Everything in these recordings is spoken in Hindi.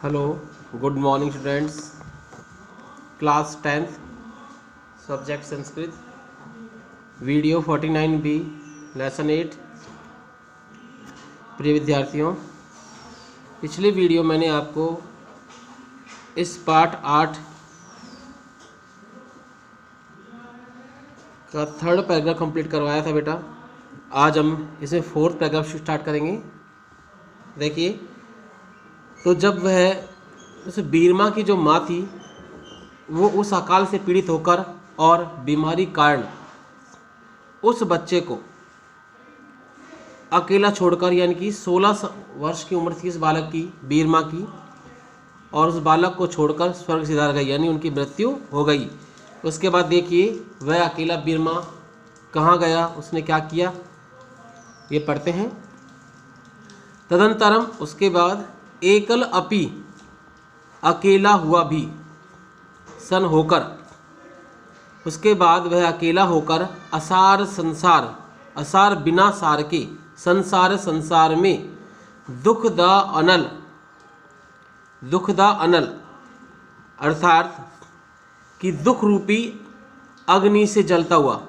Hello, good morning students. Class 10th subject Sanskrit, video 49B, lesson 8। प्रिय विद्यार्थियों, पिछले वीडियो मैंने आपको इस पाठ 8 का थर्ड पैराग्राफ कंप्लीट करवाया था बेटा। आज हम इसे फोर्थ पैराग्राफ स्टार्ट करेंगे। देखिए, तो जब वह उस बीरमा की जो माँ थी वो उस अकाल से पीड़ित होकर और बीमारी कारण उस बच्चे को अकेला छोड़कर, यानी कि 16 वर्ष की उम्र थी इस बालक की, बीरमा की, और उस बालक को छोड़कर स्वर्ग सिधार गई, यानी उनकी मृत्यु हो गई। उसके बाद देखिए वह अकेला बीरमा कहाँ गया, उसने क्या किया, ये पढ़ते हैं। तदंतरम, उसके बाद एकल अपि, अकेला हुआ भी, सन होकर, उसके बाद वह अकेला होकर असार संसार, असार बिना सार के, संसार संसार में दुखदा अनल, दुखदा अनल अर्थात कि दुख रूपी अग्नि से जलता हुआ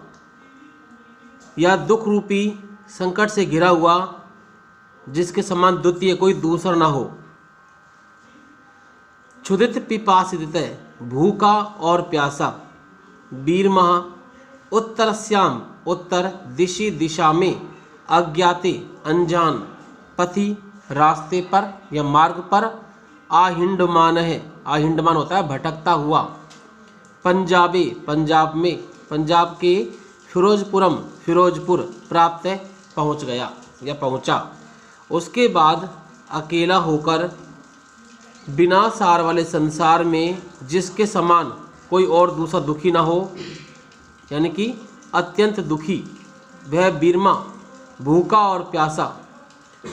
या दुख रूपी संकट से घिरा हुआ, जिसके समान द्वितीय कोई दूसरा ना हो। क्षुधित पिपासित, भूखा और प्यासा, बीरमा उत्तरस्याम, उत्तर दिशि दिशा में, अज्ञाते अनजान, पथि रास्ते पर या मार्ग पर, आहिंडमान है, आहिंडमान होता है भटकता हुआ, पंजाबे, पंजाब में, पंजाब के फिरोजपुरम, फिरोजपुर प्राप्त पहुंच गया या पहुंचा। उसके बाद अकेला होकर बिना सार वाले संसार में, जिसके समान कोई और दूसरा दुखी ना हो, यानी कि अत्यंत दुखी, वह बीरमा भूखा और प्यासा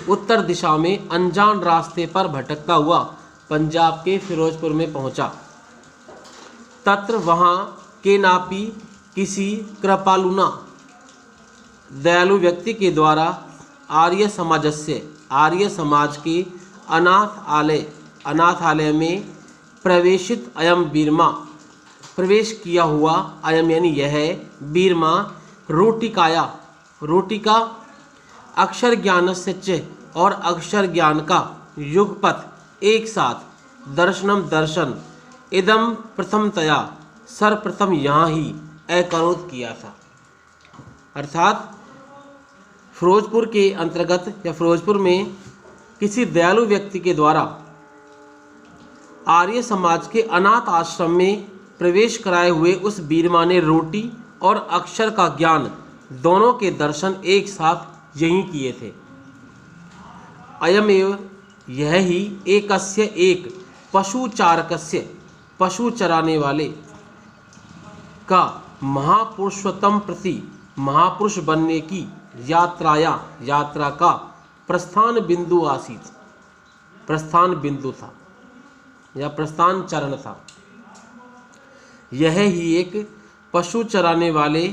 उत्तर दिशा में अनजान रास्ते पर भटकता हुआ पंजाब के फिरोजपुर में पहुंचा। तत्र वहाँ के नापी, किसी कृपालुना दयालु व्यक्ति के द्वारा, आर्य समाजस्य, आर्य समाज के अनाथालय में प्रवेशित अयम बीरमा, प्रवेश किया हुआ अयम यानी यह बीरमा, रोटिकाया, रोटिका अक्षर ज्ञान से और अक्षर ज्ञान का युगपथ एक साथ, दर्शनम दर्शन, इदम प्रथमतया, सर्वप्रथम यहाँ ही अकरोत किया था। अर्थात फिरोजपुर के अंतर्गत या फिरोजपुर में किसी दयालु व्यक्ति के द्वारा आर्य समाज के अनाथ आश्रम में प्रवेश कराए हुए उस बीरमा ने रोटी और अक्षर का ज्ञान दोनों के दर्शन एक साथ यहीं किए थे। अयमेव, यह ही, एकस्य एक, पशुचारकस्य, पशु चराने वाले का, महापुरुषोत्तम प्रति, महापुरुष बनने की यात्राया, यात्रा का प्रस्थान बिंदु आसीत, प्रस्थान बिंदु था या प्रस्थान चरण था। यह ही एक पशु चराने वाले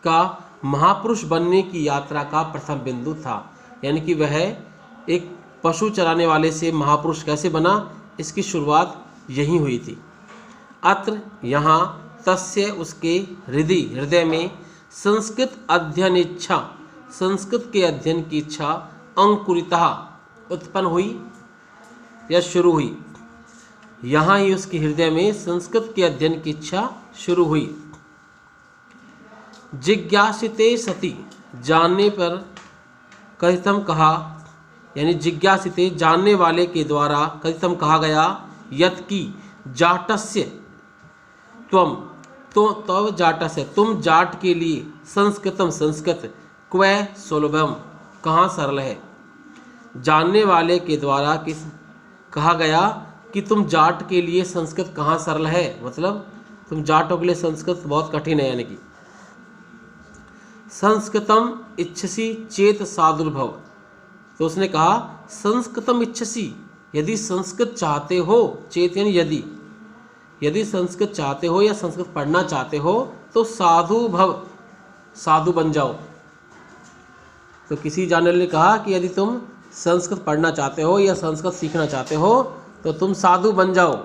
का महापुरुष बनने की यात्रा का प्रथम बिंदु था, यानी कि वह एक पशु चराने वाले से महापुरुष कैसे बना, इसकी शुरुआत यहीं हुई थी। अत्र, यहाँ, तस्य, उसके, हृदय में, संस्कृत अध्ययन इच्छा, संस्कृत के अध्ययन की इच्छा, अंकुरितः, उत्पन्न हुई या शुरू हुई। यहाँ ही उसके हृदय में संस्कृत के अध्ययन की इच्छा शुरू हुई। जिज्ञासिते सति, जानने पर, कथितम कहा, यानी जिज्ञासिते, जानने वाले के द्वारा, कथितम कहा गया, यत की जाटस्य त्वम, तो तव जाटस्य, तुम जाट के लिए, संस्कृतम संस्कृत, क्वै सुलभम, कहाँ सरल है। जानने वाले के द्वारा किस कहा गया कि तुम जाट के लिए संस्कृत कहाँ सरल है, मतलब तुम जाटों के लिए संस्कृत बहुत कठिन है। यानी कि संस्कृतम इच्छसी चेत सादुर्भव, तो उसने कहा संस्कृतम इच्छसी, यदि संस्कृत चाहते हो, चेत यानी यदि, यदि संस्कृत चाहते हो या संस्कृत पढ़ना चाहते हो तो साधु भव, साधु बन जाओ। तो किसी जानने ने कहा कि यदि तुम संस्कृत पढ़ना चाहते हो या संस्कृत सीखना चाहते हो तो तुम साधु बन जाओ।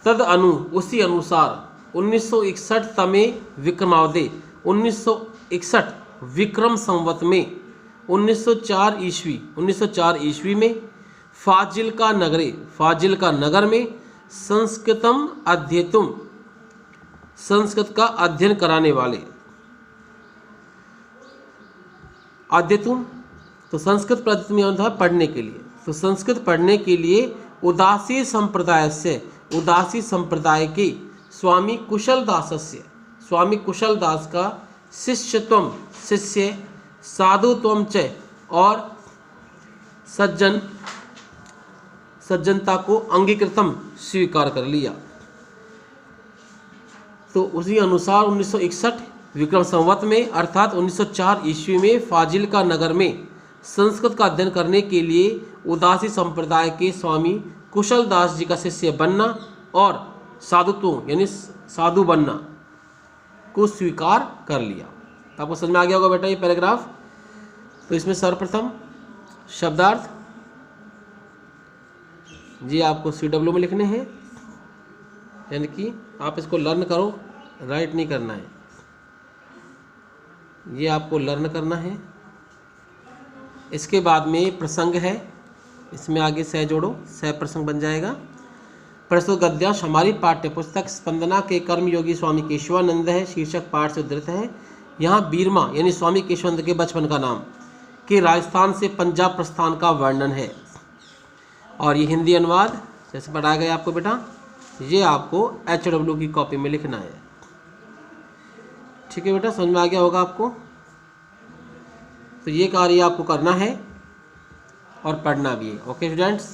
तद अनु उसी अनुसार 1961 तमे विक्रमावदे 1961 विक्रम संवत में 1904 ईस्वी में फाजिल्का नगर में संस्कृतम अध्येतुम संस्कृत का अध्ययन कराने वाले अध्येतुम तो संस्कृत पद्धति में होता है पढ़ने के लिए, तो संस्कृत पढ़ने के लिए उदासी संप्रदाय के स्वामी कुशल दास का शिष्य साधुत्वम च और सज्जनता को अंगीकृतम स्वीकार कर लिया। तो उसी अनुसार 1961 विक्रम संवत में अर्थात 1904 ईस्वी में फाजिल्का नगर में संस्कृत का अध्ययन करने के लिए उदासी संप्रदाय के स्वामी कुशल दास जी का शिष्य बनना और साधुत्व यानी साधु बनना को स्वीकार कर लिया। तो आपको समझ में आ गया होगा बेटा ये पैराग्राफ। तो इसमें सर्वप्रथम शब्दार्थ जी आपको CW में लिखने हैं, यानी कि आप इसको लर्न करो, राइट नहीं करना है, ये आपको लर्न करना है। इसके बाद में प्रसंग है, इसमें आगे सह जोड़ो, सह प्रसंग बन जाएगा। प्रस्तुत गद्यांश हमारी पाठ्य पुस्तक स्पंदना के कर्मयोगी स्वामी केशवानंद है, शीर्षक पाठ से उद्धृत है। यहाँ बीरमा यानी स्वामी केशवानंद के बचपन का नाम कि राजस्थान से पंजाब प्रस्थान का वर्णन है। और ये हिंदी अनुवाद जैसे पढ़ाया गया आपको बेटा, ये आपको HW की कॉपी में लिखना है। ठीक है बेटा, समझ में आ गया होगा आपको। तो ये कार्य आपको करना है और पढ़ना भी है। Okay students.